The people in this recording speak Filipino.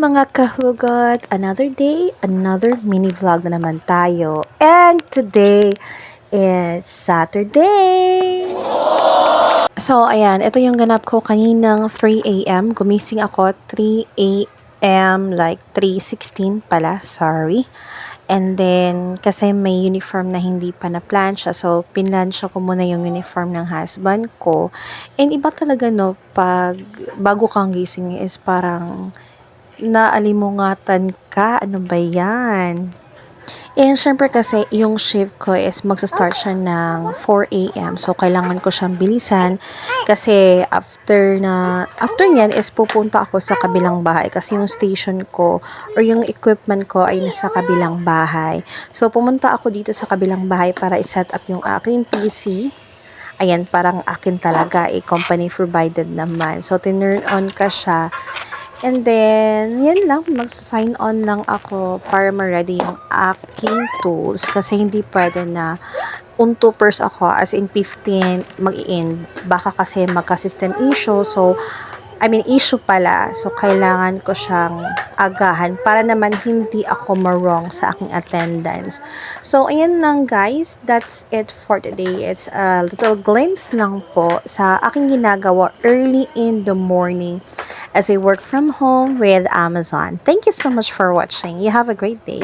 mga kahugot! Another day, another mini vlog na naman tayo. And today is Saturday! So, ayan, ito yung ganap ko kaninang 3 a.m. Gumising ako 3 a.m. like 3:16 pala, sorry. And then, kasi may uniform na hindi pa na-plansya, so pinlansya ko muna yung uniform ng husband ko. And iba talaga, no, pag bago kang gising is parang naalimungatan ka. Ano ba yan? And syempre kasi yung shift ko is magsa-start siya ng 4 a.m. So kailangan ko siyang bilisan kasi after niyan is pupunta ako sa kabilang bahay kasi yung station ko or yung equipment ko ay nasa kabilang bahay. So pumunta ako dito sa kabilang bahay para i-set up yung aking PC. Ayan, parang akin talaga, company provided naman. So tinurn on ka siya. And then, yan lang, mag-sign on lang ako para ma-ready yung aking tools. Kasi hindi pwede na untupers ako, as in 15 mag-in. Baka kasi magka-system issue. So, issue pala. So, kailangan ko siyang agahan para naman hindi ako marong sa aking attendance. So, ayan lang guys. That's it for today. It's a little glimpse lang po sa aking ginagawa early in the morning as I work from home with Amazon. Thank you so much for watching. You have a great day.